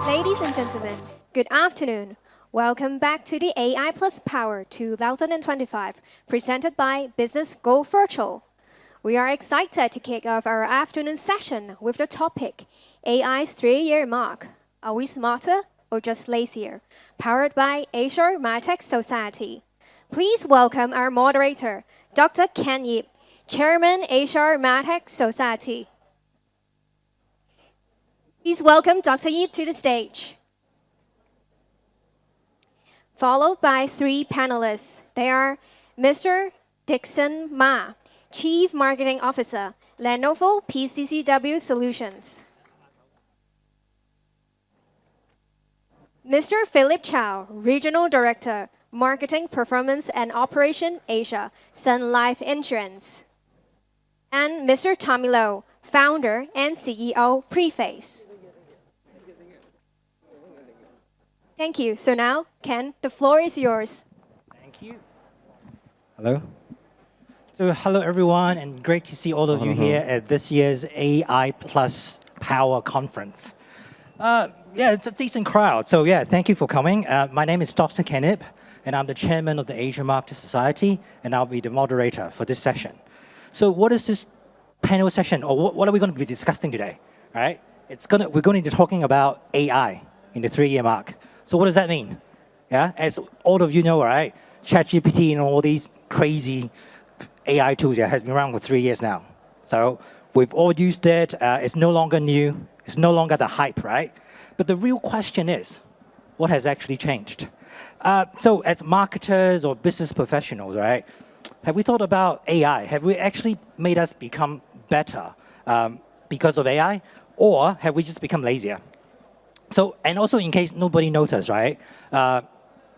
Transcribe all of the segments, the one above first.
Ladies and gentlemen, good afternoon. Welcome back to the AI Plus Power 2025, presented by Business Go Virtual. We are excited to kick off our afternoon session with the topic, AI's 3-year mark. Are we smarter or just lazier? Powered by Asia MarTech Society. Please welcome our moderator, Dr. Ken Yip, Chairman, Asia MarTech Society. Please welcome Dr. Yip to the stage. Followed by 3 panelists. They are Mr. Dickson Ma, Chief Marketing Officer, Lenovo PCCW Solutions. Mr. Philip Chau, Regional Director, Marketing Performance and Operation Asia, Sun Life Insurance. And Mr. Tommie Low, Founder and CEO, Preface. Thank you. So now, Ken, the floor is yours. Thank you. Hello. So hello, everyone, and great to see all of you here at this year's AI Plus Power Conference. Yeah, it's a decent crowd. So yeah, thank you for coming. My name is Dr. Ken Yip, and I'm the chairman of the Asia MarTech Society, and I'll be the moderator for this session. So what is this panel session, or what are we going to be discussing today? All right, we're going to be talking about AI in the 3-year mark. So what does that mean? Yeah, as all of you know, right, ChatGPT and all these crazy AI tools has been around for 3 years now. So we've all used it. It's no longer new. It's no longer the hype, right? But the real question is, what has actually changed? So as marketers or business professionals, right, have we thought about AI? Have we actually made us become better because of AI? Or have we just become lazier? So, and also in case nobody noticed, right,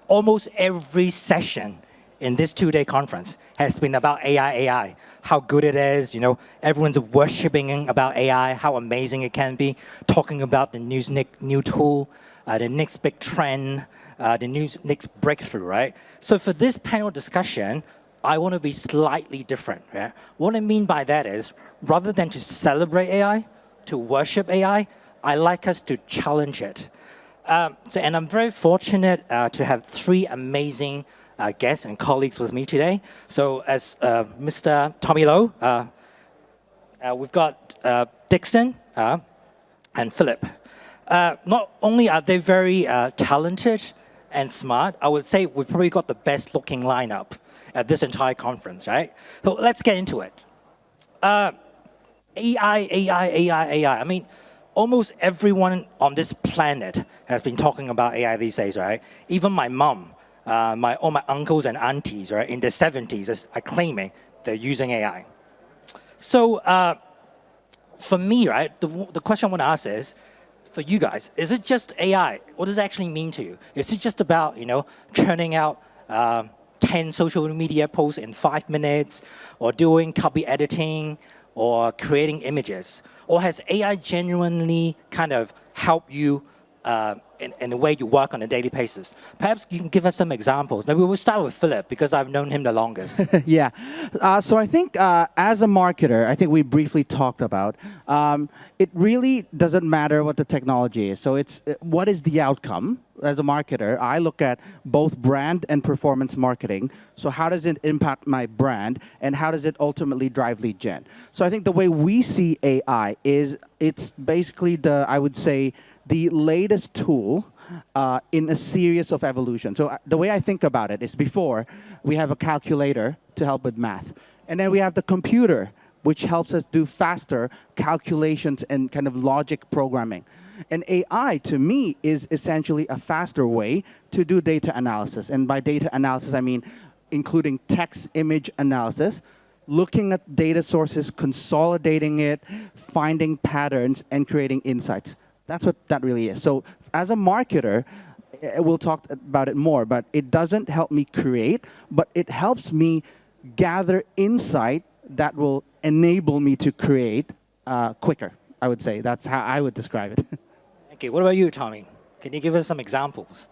almost every session in this 2-day conference has been about AI, how good it is, everyone's worshiping about AI, how amazing it can be, talking about the new tool, the next big trend, the next breakthrough, right? So for this panel discussion, I want to be slightly different. Yeah? What I mean by that is, rather than to celebrate AI, to worship AI, I like us to challenge it. And I'm very fortunate to have 3 amazing guests and colleagues with me today. So as Mr. Tommie Low, we've got Dickson and Philip. Not only are they very talented and smart, I would say we've probably got the best looking lineup at this entire conference, right? So let's get into it. AI. I mean, almost everyone on this planet has been talking about AI these days, right? Even my mom, all my uncles and aunties, right, in their 70s are claiming they're using AI. So for me, right, the question I want to ask is, for you guys, is it just AI? What does it actually mean to you? Is it just about, churning out 10 social media posts in 5 minutes, or doing copy editing, or creating images? Or has AI genuinely kind of helped you in the way you work on a daily basis? Perhaps you can give us some examples. Maybe we'll start with Philip, because I've known him the longest. Yeah. So I think as a marketer, I think we briefly talked about, it really doesn't matter what the technology is. So it's what is the outcome? As a marketer, I look at both brand and performance marketing. So how does it impact my brand, and how does it ultimately drive lead gen? So I think the way we see AI is it's basically I would say, the latest tool in a series of evolution. So the way I think about it is, before, we have a calculator to help with math. And then we have the computer, which helps us do faster calculations and kind of logic programming. And AI, to me, is essentially a faster way to do data analysis. And by data analysis, I mean including text image analysis, looking at data sources, consolidating it, finding patterns, and creating insights. That's what that really is. So as a marketer, we'll talk about it more, but it doesn't help me create, but it helps me gather insight that will enable me to create quicker, I would say. That's how I would describe it. Okay, what about you, Tommie? Can you give us some examples?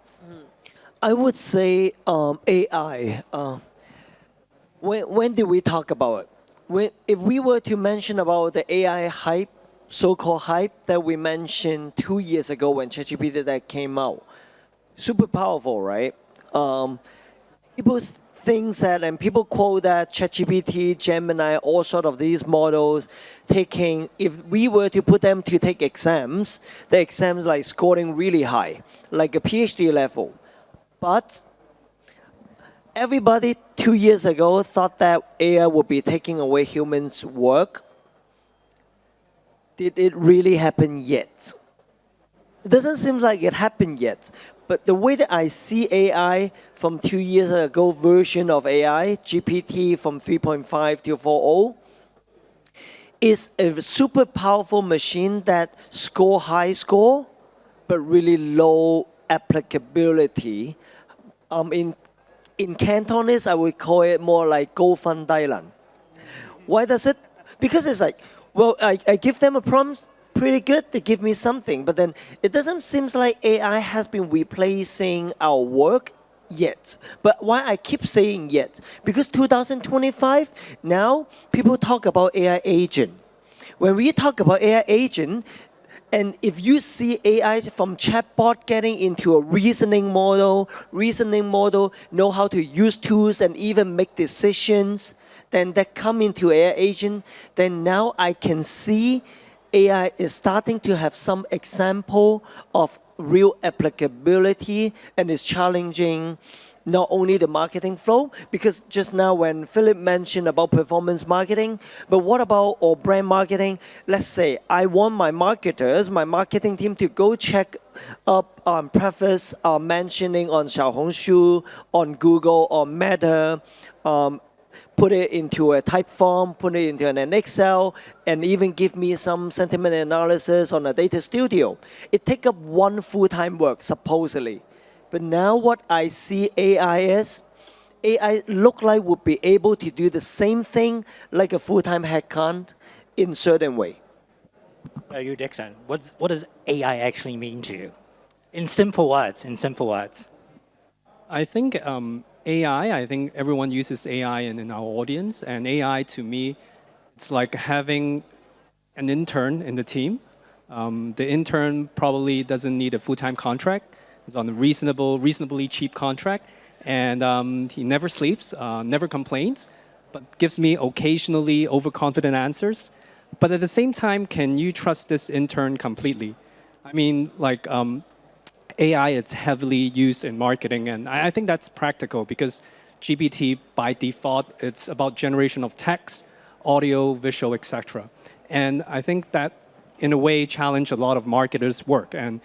I would say AI. When did we talk about it? if we were to mention about the AI hype, so-called hype that we mentioned 2 years ago when ChatGPT that came out, super powerful, right? People think that, and people quote that ChatGPT, Gemini, all sort of these models taking, if we were to put them to take exams, the exams like scoring really high, like a PhD level. But everybody 2 years ago thought that AI would be taking away humans' work. Did it really happen yet? It doesn't seem like it happened yet. But the way that I see AI from 2 years ago version of AI, GPT from 3.5 to 4.0, is a super powerful machine that score high score, but really low applicability. In Cantonese, I would call it more like 高分低能. Why does it? Because it's like, well, I give them a prompt, pretty good, they give me something, but then it doesn't seem like AI has been replacing our work yet. But why I keep saying yet? Because 2025, now people talk about AI agent. When we talk about AI agent, and if you see AI from chatbot getting into a reasoning model know how to use tools and even make decisions, then that come into AI agent, then now I can see AI is starting to have some example of real applicability and is challenging not only the marketing flow, because just now when Philip mentioned about performance marketing, but what about or brand marketing? Let's say I want my marketers, my marketing team to go check up on Preface mentioning on Xiaohongshu, on Google, on Meta, put it into a type form, put it into an Excel, and even give me some sentiment analysis on a data studio. It takes up one full-time work, supposedly. But now what I see AI is, AI look like would be able to do the same thing like a full-time headcount in certain way. You, Dickson, what does AI actually mean to you? In simple words, I think AI, I think everyone uses AI in our audience, and AI to me, it's like having an intern in the team. The intern probably doesn't need a full-time contract. It's on a reasonably cheap contract, and he never sleeps, never complains, but gives me occasionally overconfident answers. But at the same time, can you trust this intern completely? I mean, like AI, it's heavily used in marketing, and I think that's practical because GPT by default, it's about generation of text, audio, visual, etc. And I think that in a way challenged a lot of marketers' work. And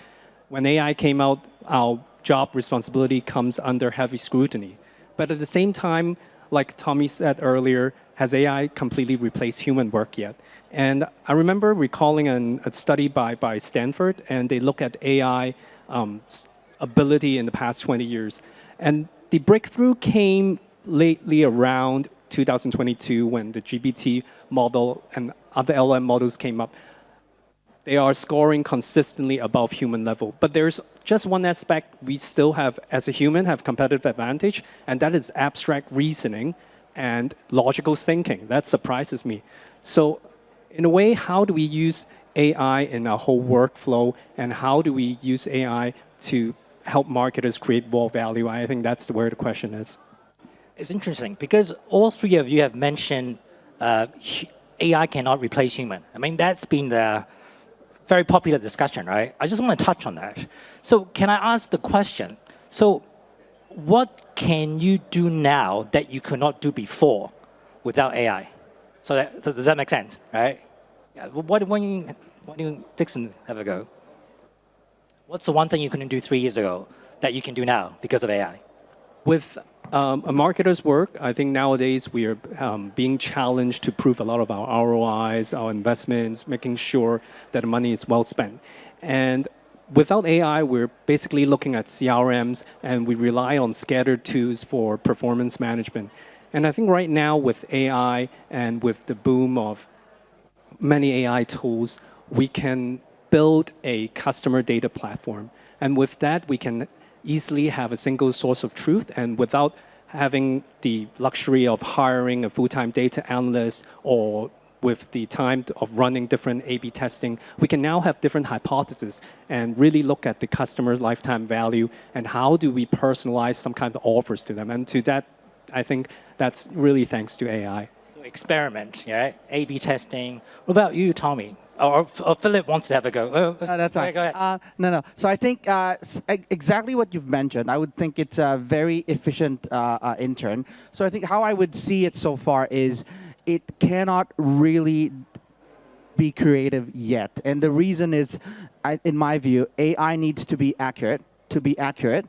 when AI came out, our job responsibility comes under heavy scrutiny. But at the same time, like Tommie said earlier, has AI completely replaced human work yet? And I remember recalling a study by Stanford, and they look at AI ability in the past 20 years. And the breakthrough came lately around 2022 when the GPT model and other LLM models came up. They are scoring consistently above human level. But there's just one aspect we still have, as a human, have competitive advantage, and that is abstract reasoning and logical thinking. That surprises me. So in a way, how do we use AI in our whole workflow, and how do we use AI to help marketers create more value? I think that's where the question is. It's interesting because all three of you have mentioned AI cannot replace human. I mean, that's been the very popular discussion, right? I just want to touch on that. So can I ask the question? So what can you do now that you could not do before without AI? So does that make sense, right? Yeah, why don't you, Dickson, have a go? What's the one thing you couldn't do 3 years ago that you can do now because of AI? With a marketer's work, I think nowadays we are being challenged to prove a lot of our ROIs, our investments, making sure that the money is well spent. And without AI, we're basically looking at CRMs, and we rely on scattered tools for performance management. And I think right now with AI and with the boom of many AI tools, we can build a customer data platform. And with that, we can easily have a single source of truth, and without having the luxury of hiring a full-time data analyst or with the time of running different A/B testing, we can now have different hypotheses and really look at the customer's lifetime value and how do we personalize some kind of offers to them. And to that, I think that's really thanks to AI. Experiment, yeah, A/B testing. What about you, Tommie? Or Philip wants to have a go. No, that's fine. Go ahead. No. So I think exactly what you've mentioned. I would think it's a very efficient intern. So I think how I would see it so far is it cannot really be creative yet. And the reason is, in my view, AI needs to be accurate. To be accurate,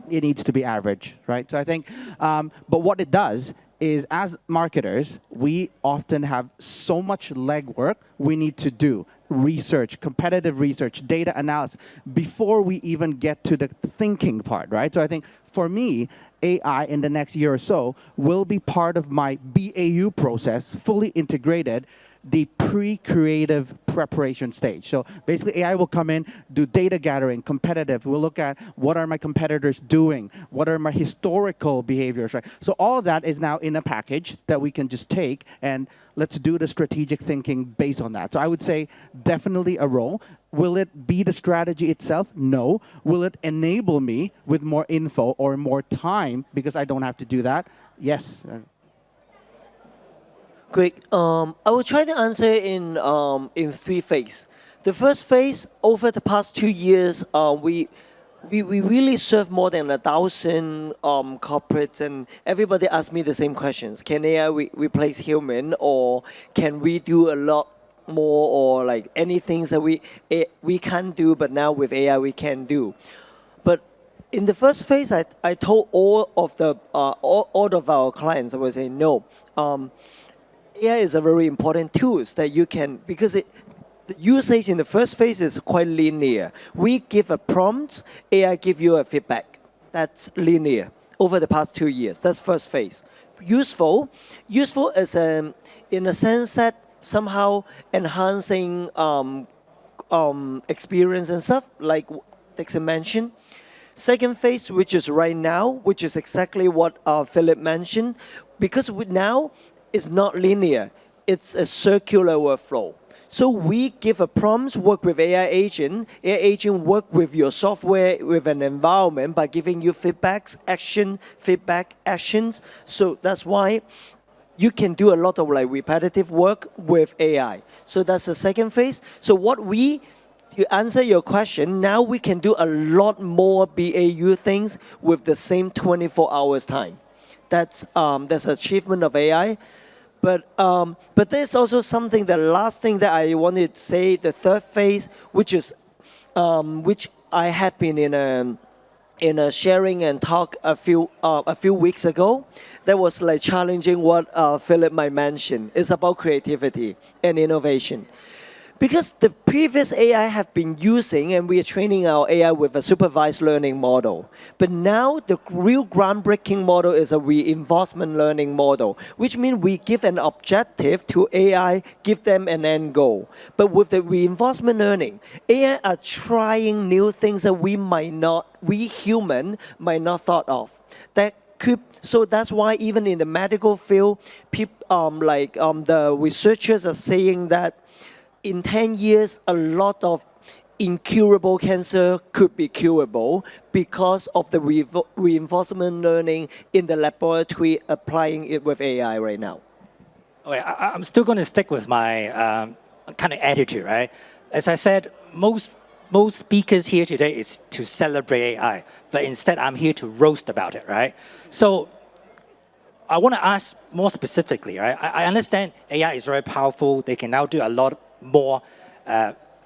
it needs to be average, right? So I think, but what it does is as marketers, we often have so much legwork we need to do. Research, competitive research, data analysis, before we even get to the thinking part, right? So I think for me, AI in the next year or so will be part of my BAU process, fully integrated, the pre-creative preparation stage. So basically AI will come in, do data gathering, competitive. We'll look at what are my competitors doing? What are my historical behaviors, right? So all of that is now in a package that we can just take and let's do the strategic thinking based on that. So I would say definitely a role. Will it be the strategy itself? No. Will it enable me with more info or more time because I don't have to do that? Yes. Great. I will try to answer in 3 phases. The first phase, over the past 2 years, we really serve more than 1,000 corporates, and everybody asks me the same questions. Can AI replace human, or can we do a lot more, or like anything that we can't do, but now with AI we can do? But in the first phase, I told all of our clients, I would say no. AI is a very important tool that you can, because the usage in the first phase is quite linear. We give a prompt, AI give you a feedback. That's linear over the past 2 years. That's first phase. Useful is in a sense that somehow enhancing experience and stuff, like Dickson mentioned. Second phase, which is right now, which is exactly what Philip mentioned, because now it's not linear. It's a circular workflow. So we give a prompt, work with AI agent. AI agent work with your software, with an environment by giving you feedbacks, feedback, actions. So that's why you can do a lot of like repetitive work with AI. So that's the second phase. So to answer your question, now we can do a lot more BAU things with the same 24 hours time. That's achievement of AI. But there's also something, the last thing that I wanted to say, the third phase, which is which I had been in a sharing and talk a few weeks ago. That was like challenging what Philip might mention. It's about creativity and innovation. Because the previous AI have been using, and we are training our AI with a supervised learning model. But now the real groundbreaking model is a reinforcement learning model, which means we give an objective to AI, give them an end goal. But with the reinforcement learning, AI are trying new things that we human might not thought of. So that's why even in the medical field, the researchers are saying that in 10 years, a lot of incurable cancer could be curable because of the reinforcement learning in the laboratory, applying it with AI right now. Okay, I'm still going to stick with my kind of attitude, right? As I said, most speakers here today is to celebrate AI, but instead I'm here to roast about it, right? So I want to ask more specifically, right? I understand AI is very powerful. They can now do a lot more,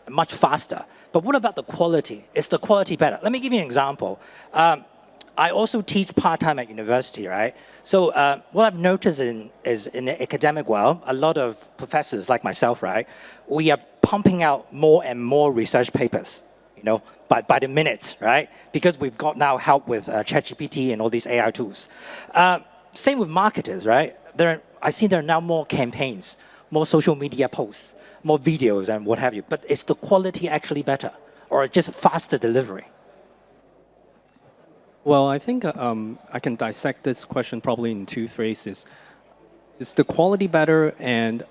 much faster. But what about the quality? Is the quality better? Let me give you an example. I also teach part-time at university, right? So what I've noticed is in the academic world, a lot of professors like myself, right? We are pumping out more and more research papers, by the minutes, right? Because we've got now help with ChatGPT and all these AI tools. Same with marketers, right? I see there are now more campaigns, more social media posts, more videos and what have you. But is the quality actually better, or just faster delivery? Well, I think I can dissect this question probably in two phrases. Is the quality better, and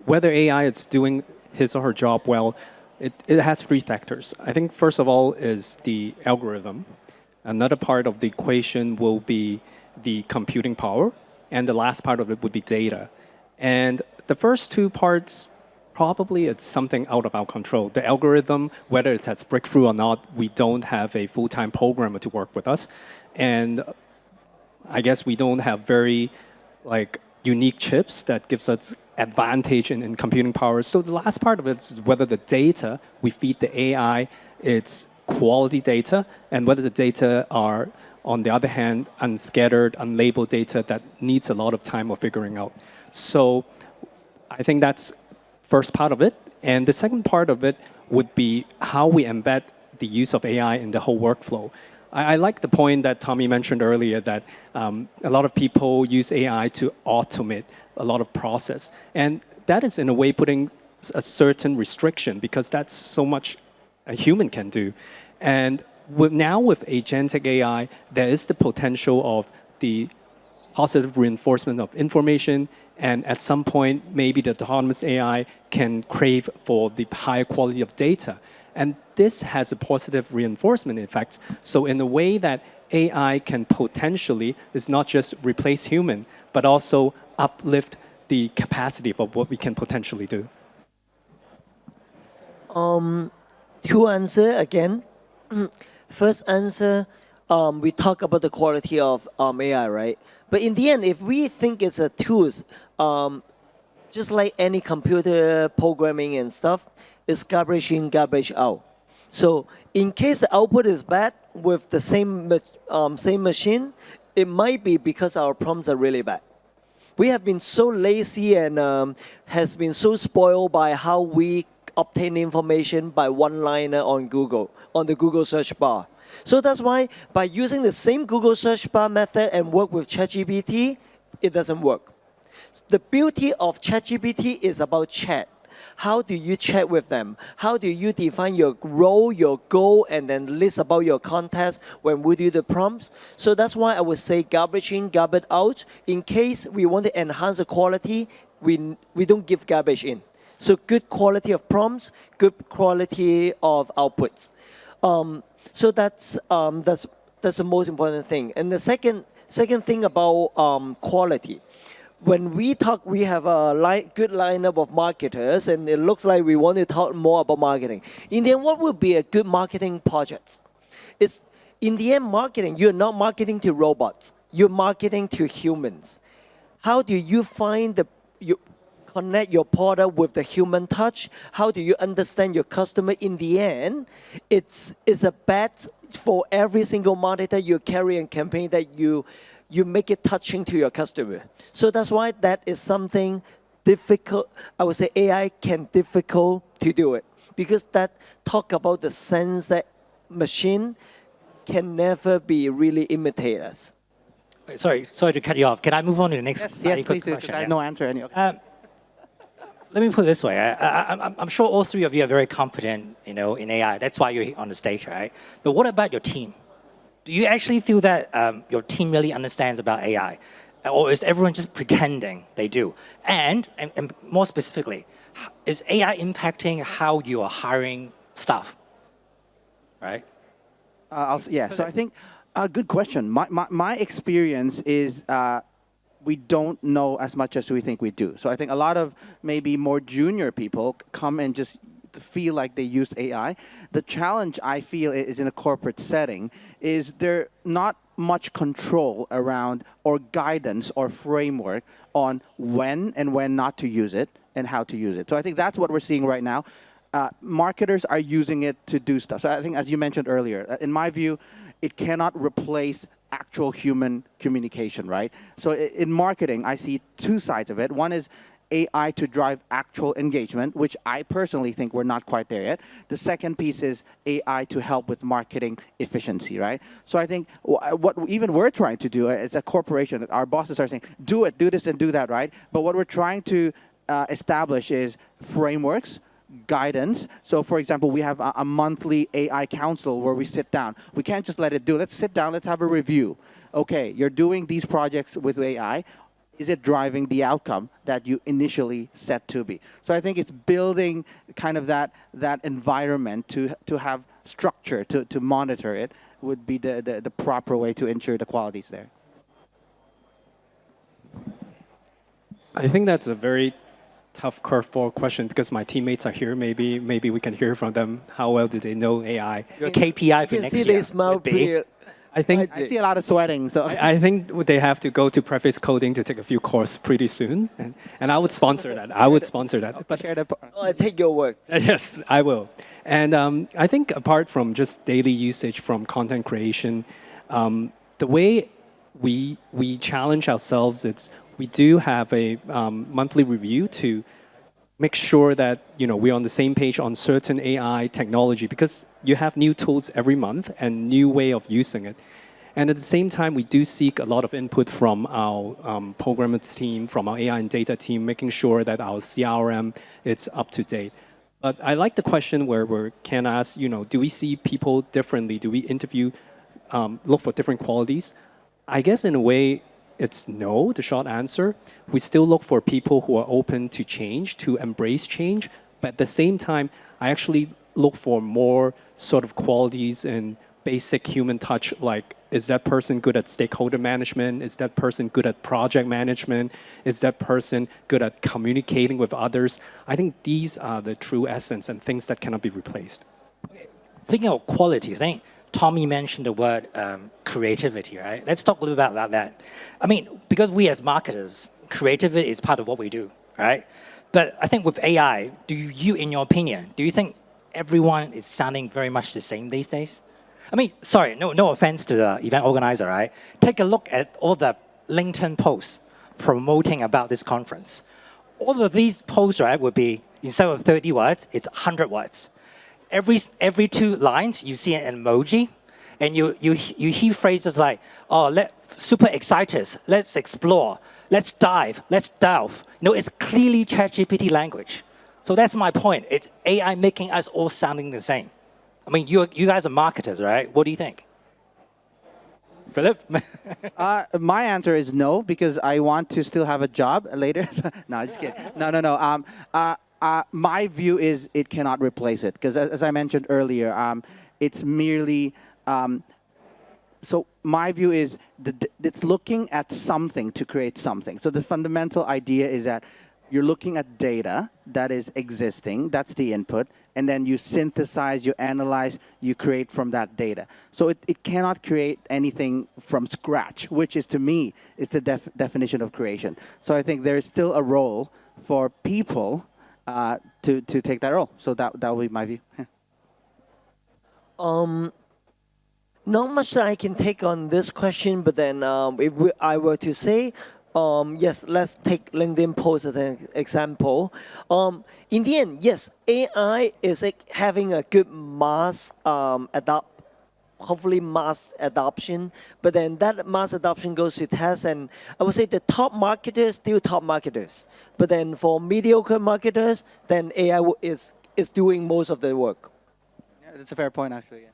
whether AI is doing his or her job well, it has three factors. I think first of all is the algorithm. Another part of the equation will be the computing power, and the last part of it would be data. And the first two parts, probably it's something out of our control. The algorithm, whether it has breakthrough or not, we don't have a full-time programmer to work with us. And I guess we don't have very unique chips that gives us advantage in computing power. So the last part of it is whether the data we feed the AI, it's quality data, and whether the data are, on the other hand, unscattered, unlabeled data that needs a lot of time of figuring out. So I think that's first part of it. And the second part of it would be how we embed the use of AI in the whole workflow. I like the point that Tommie mentioned earlier that a lot of people use AI to automate a lot of process. And that is in a way putting a certain restriction because that's so much a human can do. And now with agentic AI, there is the potential of the positive reinforcement of information, and at some point, maybe the autonomous AI can crave for the higher quality of data. And this has a positive reinforcement effect. So in a way that AI can potentially, is not just replace human, but also uplift the capacity of what we can potentially do. Two answer again. First answer, we talk about the quality of AI, right? But in the end, if we think it's a tool, just like any computer programming and stuff, it's garbage in, garbage out. So in case the output is bad with the same machine, it might be because our prompts are really bad. We have been so lazy and has been so spoiled by how we obtain information by one-liner on Google, on the Google search bar. So that's why by using the same Google search bar method and work with ChatGPT, it doesn't work. The beauty of ChatGPT is about chat. How do you chat with them? How do you define your role, your goal, and then list about your context when we do the prompts? So that's why I would say garbage in, garbage out. In case we want to enhance the quality, we don't give garbage in. So good quality of prompts, good quality of outputs. So that's the most important thing. And the second thing about quality. When we talk, we have a good lineup of marketers, and it looks like we want to talk more about marketing. In the end, what would be a good marketing project? It's in the end, marketing. You're not marketing to robots. You're marketing to humans. How do you find you connect your product with the human touch? How do you understand your customer? In the end, it's a bet for every single marketer you carry and campaign that you make it touching to your customer. So that's why that is something difficult. I would say AI can difficult to do it because that talk about the sense that machine can never be really imitate us. Sorry to cut you off. Can I move on to the next? Yes, please do, because I have no answer. Let me put it this way. I'm sure all three of you are very competent, in AI. That's why you're on the stage, right? But what about your team? Do you actually feel that your team really understands about AI? Or is everyone just pretending they do? And more specifically, is AI impacting how you are hiring staff? Right? So I think, good question. My experience is we don't know as much as we think we do. So I think a lot of maybe more junior people come and just feel like they use AI. The challenge I feel is in a corporate setting is there not much control around or guidance or framework on when and when not to use it and how to use it. So I think that's what we're seeing right now. Marketers are using it to do stuff. So I think, as you mentioned earlier, in my view, it cannot replace actual human communication, right? So in marketing, I see two sides of it. One is AI to drive actual engagement, which I personally think we're not quite there yet. The second piece is AI to help with marketing efficiency, right? So I think what even we're trying to do as a corporation, our bosses are saying, do this and do that, right? But what we're trying to establish is frameworks, guidance. So for example, we have a monthly AI council where we sit down. We can't just let it do. Let's sit down, let's have a review. Okay, you're doing these projects with AI. Is it driving the outcome that you initially set to be? So I think it's building kind of that environment to have structure, to monitor it would be the proper way to ensure the quality is there. I think that's a very tough curveball question because my teammates are here. Maybe we can hear from them. How well do they know AI? Your KPI for You can next see year they smile would be, pretty. I think I see a lot of sweating. So I think they have to go to Preface coding to take a few courses pretty soon, and I would sponsor that. I would sponsor that. But share the. Oh, I take your word. yes, I will. And I think apart from just daily usage from content creation, the way we challenge ourselves, we do have a monthly review to make sure that we're on the same page on certain AI technology because you have new tools every month and new way of using it. And at the same time, we do seek a lot of input from our programmers team, from our AI and data team, making sure that our CRM is up to date. But I like the question where Ken asks, do we see people differently? Do we interview, look for different qualities? I guess in a way, it's no, the short answer. We still look for people who are open to change, to embrace change. But at the same time, I actually look for more sort of qualities and basic human touch, like is that person good at stakeholder management? Is that person good at project management? Is that person good at communicating with others? I think these are the true essence and things that cannot be replaced. Thinking of qualities, I think Tommie mentioned the word creativity, right? Let's talk a little bit about that. I mean, because we as marketers, creativity is part of what we do, right? But I think with AI, in your opinion, do you think everyone is sounding very much the same these days? I mean, sorry, no offense to the event organizer, right? Take a look at all the LinkedIn posts promoting about this conference. All of these posts, right, would be, instead of 30 words, it's 100 words. Every 2 lines, you see an emoji, and you hear phrases like, oh, super excited, let's explore, let's dive, let's delve. It's clearly ChatGPT language. So that's my point. It's AI making us all sounding the same. I mean, you guys are marketers, right? What do you think? Philip? My answer is no, because I want to still have a job later. No, just kidding. No. My view is it cannot replace it, because as I mentioned earlier, it's merely. So my view is it's looking at something to create something. So the fundamental idea is that you're looking at data that is existing, that's the input, and then you synthesize, you analyze, you create from that data. So it cannot create anything from scratch, which is, to me, is the definition of creation. So I think there is still a role for people to take that role. So that would be my view. Not much that I can take on this question, but then if I were to say, yes, let's take LinkedIn post as an example. In the end, yes, AI is having a good hopefully mass adoption, but then that mass adoption goes to test, and I would say the top marketers still top marketers, but then for mediocre marketers, then AI is doing most of the work. Yeah, that's a fair point, actually. Yeah.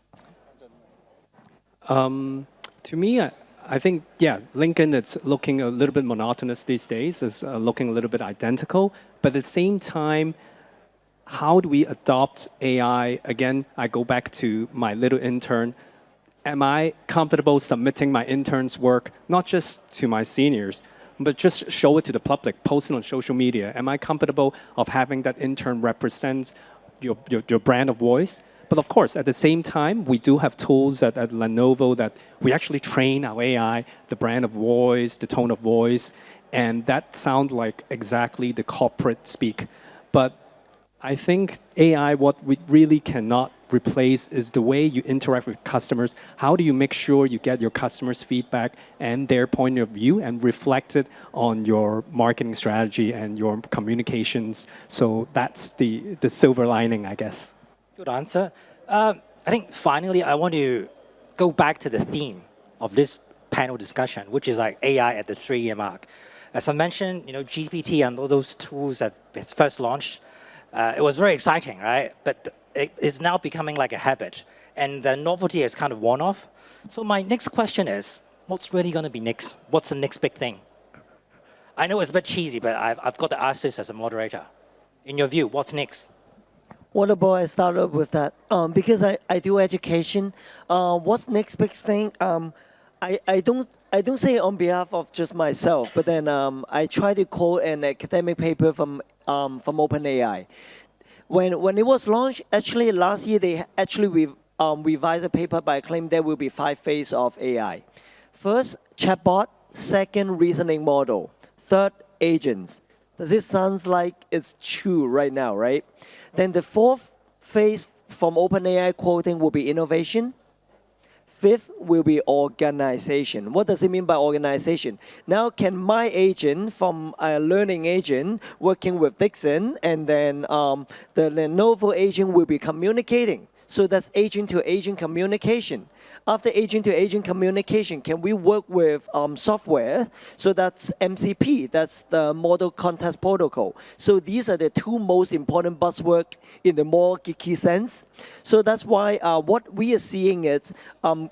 To me, I think, LinkedIn, it's looking a little bit monotonous these days. It's looking a little bit identical. But at the same time, how do we adopt AI? Again, I go back to my little intern. Am I comfortable submitting my intern's work, not just to my seniors, but just show it to the public, post it on social media? Am I comfortable of having that intern represent your brand of voice? But of course, at the same time, we do have tools at Lenovo that we actually train our AI, the brand of voice, the tone of voice, and that sounds like exactly the corporate speak. But I think AI, what we really cannot replace is the way you interact with customers. How do you make sure you get your customers' feedback and their point of view and reflect it on your marketing strategy and your communications? So that's the silver lining, I guess. Good answer. I think finally, I want to go back to the theme of this panel discussion, which is like AI at the 3-year mark. As I mentioned, GPT and all those tools that it's first launched, It was very exciting, right? But it's now becoming like a habit, and the novelty has kind of worn off. So my next question is, what's really going to be next? What's the next big thing? I know it's a bit cheesy, but I've got to ask this as a moderator. In your view, what's next? What about I start up with that? Because I do education. What's next big thing? I don't say on behalf of just myself, but then I try to quote an academic paper from OpenAI. When it was launched, actually last year they actually revised a paper by claim there will be 5 phases of AI. First, chatbot. Second, reasoning model. Third, agents. Does it sound like it's true right now, right? Then the 4th phase from OpenAI quoting will be innovation. 5th will be organization. What does it mean by organization? Now, can my agent from a learning agent working with Dickson, and then the Lenovo agent will be communicating? So that's agent-to-agent communication. After agent-to-agent communication, can we work with software? So that's MCP, that's the Model Context Protocol. So these are the 2 most important buzzwords in the more geeky sense. So that's why what we are seeing is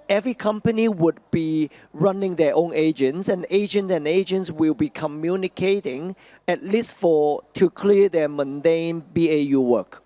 every company would be running their own agents, and agents will be communicating at least to clear their mundane BAU work.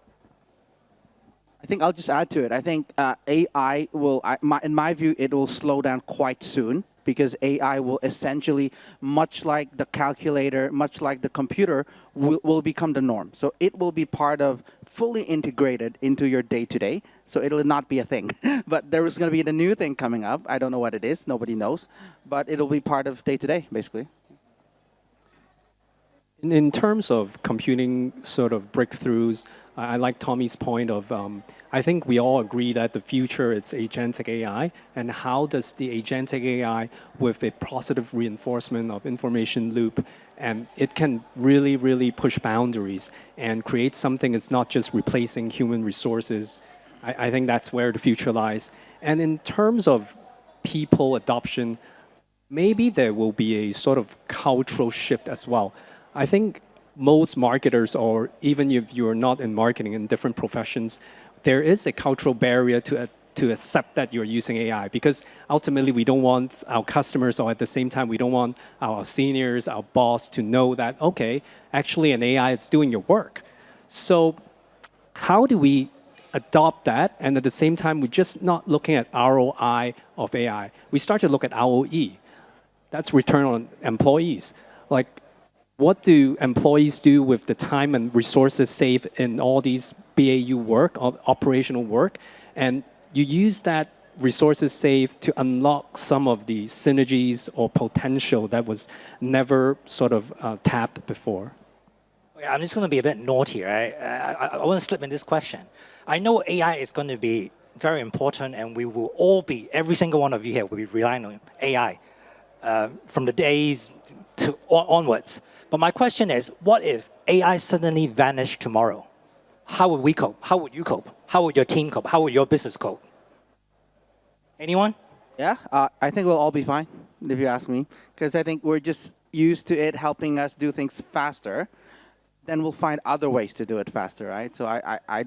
I think I'll just add to it. I think AI will, in my view, it will slow down quite soon because AI will essentially, much like the calculator, much like the computer, will become the norm. So it will be part of, fully integrated into your day-to-day. So it'll not be a thing. But there is going to be the new thing coming up. I don't know what it is. Nobody knows. But it'll be part of day-to-day, basically. In terms of computing sort of breakthroughs, I like Tommie's point of, I think we all agree that the future is agentic AI, and how does the agentic AI with a positive reinforcement of information loop, and it can really, really push boundaries and create something that's not just replacing human resources. I think that's where the future lies. And in terms of people adoption, maybe there will be a sort of cultural shift as well. I think most marketers, or even if you're not in marketing in different professions, there is a cultural barrier to accept that you're using AI, because ultimately we don't want our customers, or at the same time we don't want our seniors, our boss to know that, okay, actually an AI is doing your work. So how do we adopt that, and at the same time we're just not looking at ROI of AI? We start to look at ROE. That's return on employees. Like, what do employees do with the time and resources saved in all these BAU work, or operational work? And you use that resources saved to unlock some of the synergies or potential that was never sort of tapped before. I'm just going to be a bit naughty, right? I want to slip in this question. I know AI is going to be very important, and we will all be, every single one of you here will be relying on AI from the days onwards. But my question is, what if AI suddenly vanished tomorrow? How would we cope? How would you cope? How would your team cope? How would your business cope? Anyone? Yeah, I think we'll all be fine, if you ask me, because I think we're just used to it helping us do things faster. Then we'll find other ways to do it faster, right? So I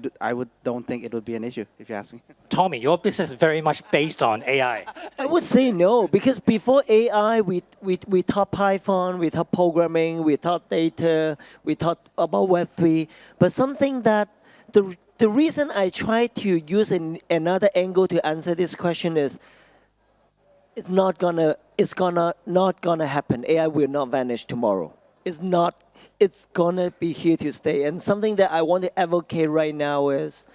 don't think it would be an issue, if you ask me. Tommie, your business is very much based on AI. I would say no, because before AI, we taught Python, we taught programming, we taught data, we taught about Web3. But something that the reason I try to use another angle to answer this question is, it's not gonna happen. AI will not vanish tomorrow. It's gonna be here to stay. And something that I want to advocate right now is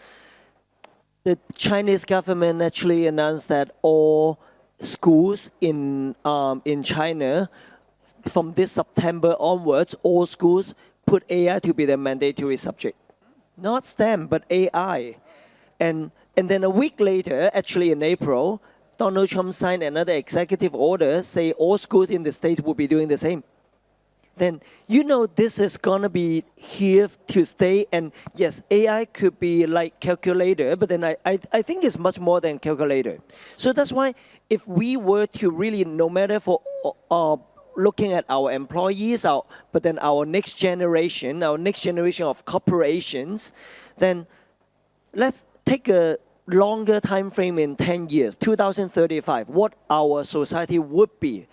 the Chinese government actually announced that all schools in China, from this September onwards, all schools put AI to be the mandatory subject. Not STEM, but AI. And then a week later, actually in April, Donald Trump signed another executive order, say all schools in the state will be doing the same. Then this is gonna be here to stay. And yes, AI could be like calculator, but then I think it's much more than calculator. So that's why if we were to really, no matter for looking at our employees, but then our next generation of corporations, then let's take a longer time frame in 10 years, 2035, what our society would be.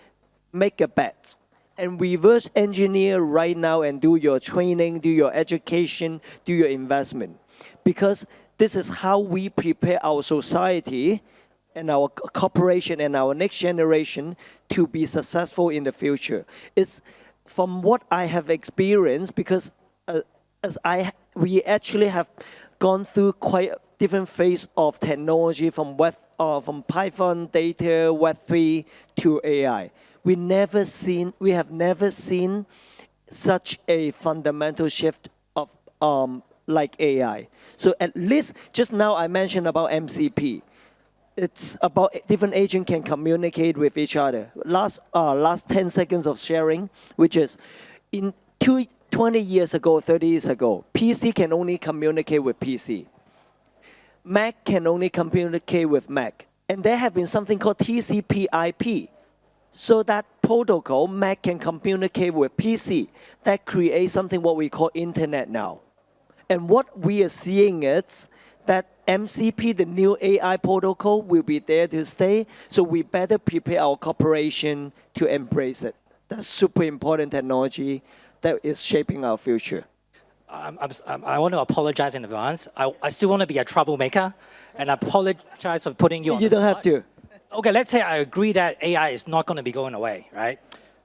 Make a bet and reverse engineer right now and do your training, do your education, do your investment. Because this is how we prepare our society and our corporation and our next generation to be successful in the future. It's from what I have experienced, because we actually have gone through quite a different phase of technology from Python, data, Web3 to AI. We have never seen such a fundamental shift of like AI. So at least just now I mentioned about MCP. It's about different agents can communicate with each other. Last 10 seconds of sharing, which is in 20 years ago, 30 years ago, PC can only communicate with PC. Mac can only communicate with Mac. And there have been something called TCP/IP. So that protocol, Mac can communicate with PC. That creates something what we call internet now. And what we are seeing is that MCP, the new AI protocol, will be there to stay. So we better prepare our corporation to embrace it. That's super important technology that is shaping our future. I want to apologize in advance. I still want to be a troublemaker, and I apologize for putting you on You the don't have spot. to. Okay, let's say I agree that AI is not going to be going away, right?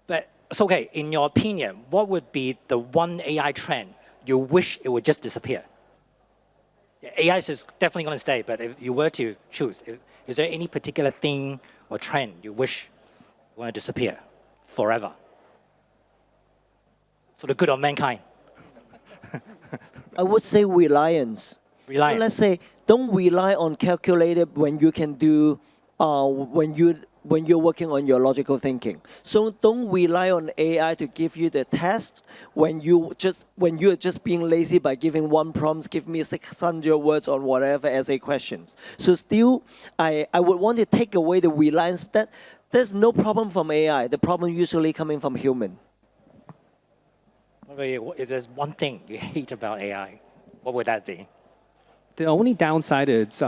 But it's okay. In your opinion, what would be the one AI trend you wish it would just disappear? Yeah, AI is definitely going to stay, but if you were to choose, is there any particular thing or trend you wish want to disappear forever for the good of mankind? I would say reliance. Reliance. So let's say don't rely on calculator when you can do when you're working on your logical thinking. So don't rely on AI to give you the test when you're just being lazy by giving one prompt, give me 600 words on whatever essay questions. So still, I would want to take away the reliance that there's no problem from AI. The problem usually coming from human. If there's one thing you hate about AI, what would that be? The only downside is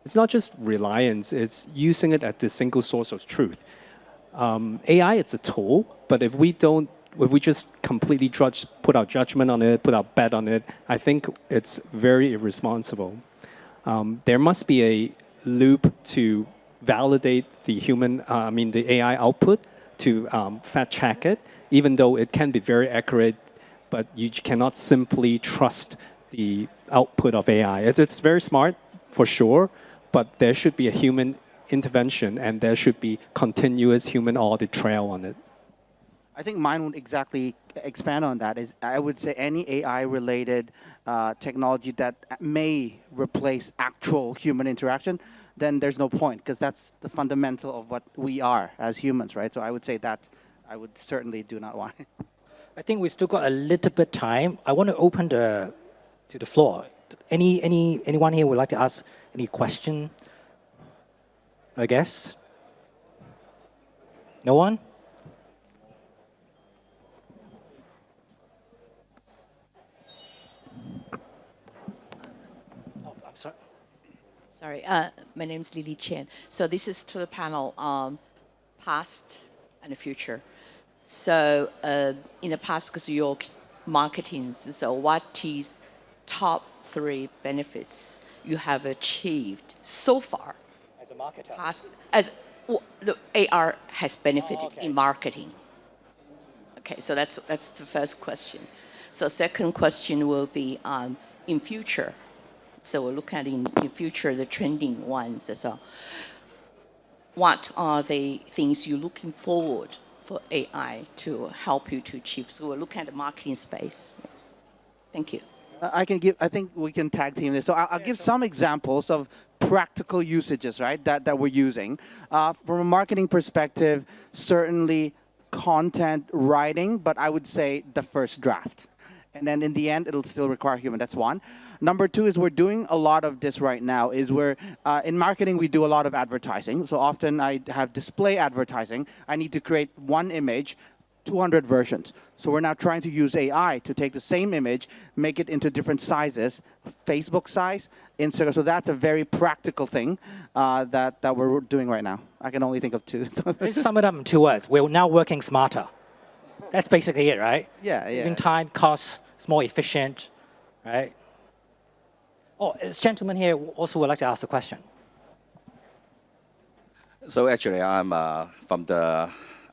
it's not just reliance, it's using it as the single source of truth. AI, it's a tool, but if we just completely put our judgment on it, put our bet on it, I think it's very irresponsible. There must be a loop to validate the the AI output, to fact check it, even though it can be very accurate, but you cannot simply trust the output of AI. It's very smart, for sure, but there should be a human intervention and there should be continuous human audit trail on it. I think mine would exactly expand on that. Is I would say any AI-related technology that may replace actual human interaction, then there's no point, because that's the fundamental of what we are as humans, right? So I would say that I would certainly do not want it. I think we still got a little bit time. I want to open to the floor. Anyone here would like to ask any question? I guess. No one? Oh, I'm sorry. Sorry, my name is Lily Chen. So this is to the panel, past and future. So in the past, because you're marketing, so what is top 3 benefits you have achieved so far? As a marketer. The AR has benefited in marketing. Okay, so that's the first question. So second question will be in future. So we'll look at in future the trending ones as well. What are the things you're looking forward for AI to help you to achieve? So we'll look at the marketing space. Thank you. I think we can tag team this. So I'll give some examples of practical usages, right, that we're using. From a marketing perspective, certainly content writing, but I would say the first draft. And then in the end, it'll still require human. That's one. Number two is we're doing a lot of this right now. Is we're in marketing, we do a lot of advertising. So often I have display advertising. I need to create one image, 200 versions. So we're now trying to use AI to take the same image, make it into different sizes, Facebook size, Instagram. So that's a very practical thing that we're doing right now. I can only think of two. Let's sum it up in 2 words. We're now working smarter. That's basically it, right? Yeah. Saving time, costs, it's more efficient, right? Oh, this gentleman here also would like to ask a question. So actually, I'm from the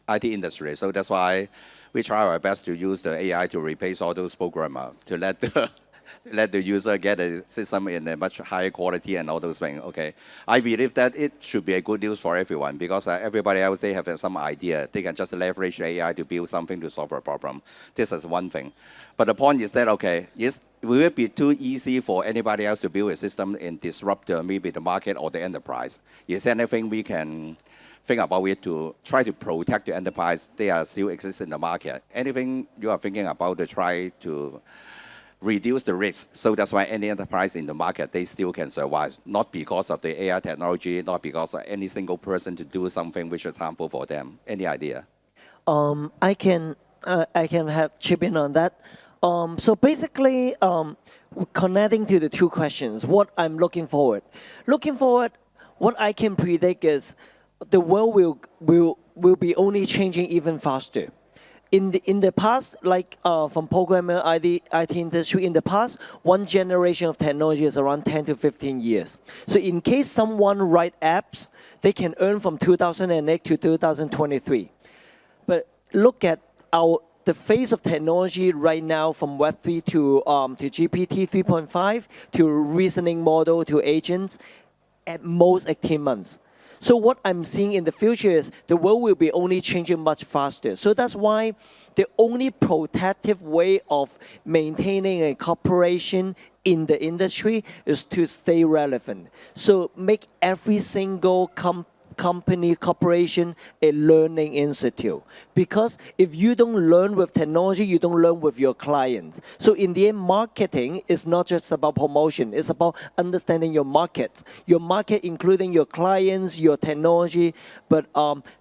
IT industry, so that's why we try our best to use the AI to replace all those programmers to let the user get a system in a much higher quality and all those things. Okay, I believe that it should be a good news for everyone because everybody else they have some idea. They can just leverage AI to build something to solve a problem. This is one thing, but the point is that okay, yes, will it be too easy for anybody else to build a system and disrupt maybe the market or the enterprise? Is there anything we can think about it to try to protect the enterprise? They are still exist in the market. Anything you are thinking about to try to reduce the risk, so that's why any enterprise in the market, they still can survive, not because of the AI technology, not because of any single person to do something which is harmful for them. Any idea? I can have chip in on that. So basically, connecting to the two questions, what I'm looking forward, what I can predict is the world will be only changing even faster. In the past, like from programmer IT industry, in the past, one generation of technology is around 10 to 15 years. So in case someone write apps, they can earn from 2008 to 2023. But look at the phase of technology right now from Web3 to GPT 3.5 to reasoning model to agents, at most 18 months. So what I'm seeing in the future is the world will be only changing much faster. So that's why the only protective way of maintaining a corporation in the industry is to stay relevant. So make every single company, corporation, a learning institute. Because if you don't learn with technology, you don't learn with your clients. So in the end, marketing is not just about promotion. It's about understanding your market including your clients, your technology. But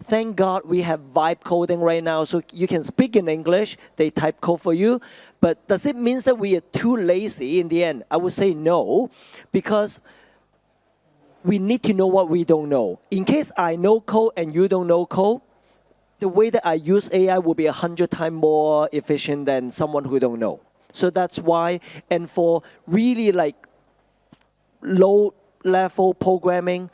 thank God we have vibe coding right now. So you can speak in English, they type code for you. But does it mean that we are too lazy in the end? I would say no, because we need to know what we don't know. In case I know code and you don't know code, the way that I use AI will be 100 times more efficient than someone who don't know. So that's why, and for really like low-level programming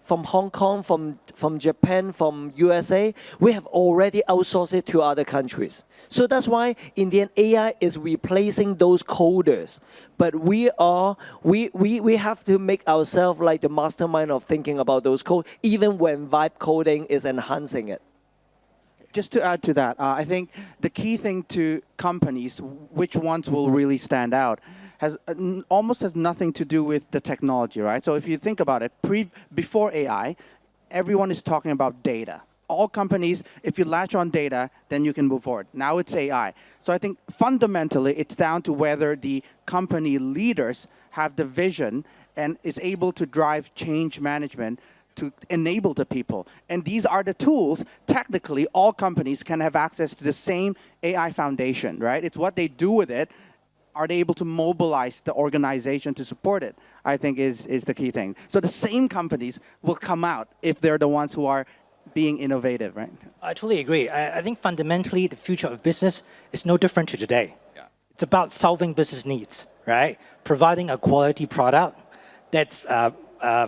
from Hong Kong, from Japan, from USA, we have already outsourced it to other countries. So that's why in the end, AI is replacing those coders. But we have to make ourselves like the mastermind of thinking about those code, even when vibe coding is enhancing it. Just to add to that, I think the key thing to companies, which ones will really stand out, almost has nothing to do with the technology, right? So if you think about it, before AI, everyone is talking about data. All companies, if you latch on data, then you can move forward. Now it's AI. So I think fundamentally, it's down to whether the company leaders have the vision and is able to drive change management to enable the people. And these are the tools. Technically, all companies can have access to the same AI foundation, right? It's what they do with it. Are they able to mobilize the organization to support it? I think is the key thing. So the same companies will come out if they're the ones who are being innovative, right? I totally agree. I think fundamentally the future of business is no different to today. Yeah. It's about solving business needs, right? Providing a quality product that's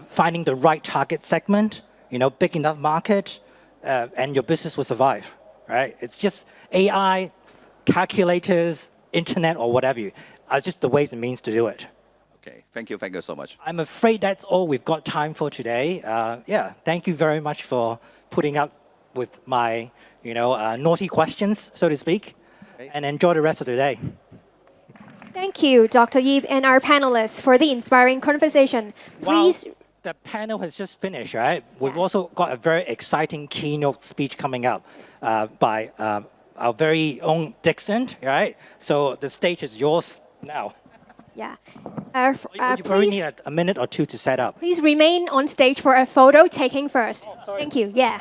finding the right target segment, big enough market, and your business will survive, right? It's just AI, calculators, internet, or whatever are just the ways and means to do it. Okay, thank you so much. I'm afraid that's all we've got time for today. Thank you very much for putting up with my, naughty questions, so to speak, and enjoy the rest of the day. Thank you, Dr. Yip and our panelists for the inspiring conversation. Please. Wow. The panel has just finished, right? We've also got a very exciting keynote speech coming up by our very own Dickson, right? So the stage is yours now. Yeah. You probably need a minute or two to set up. Please remain on stage for a photo taking first. Thank you. Yeah.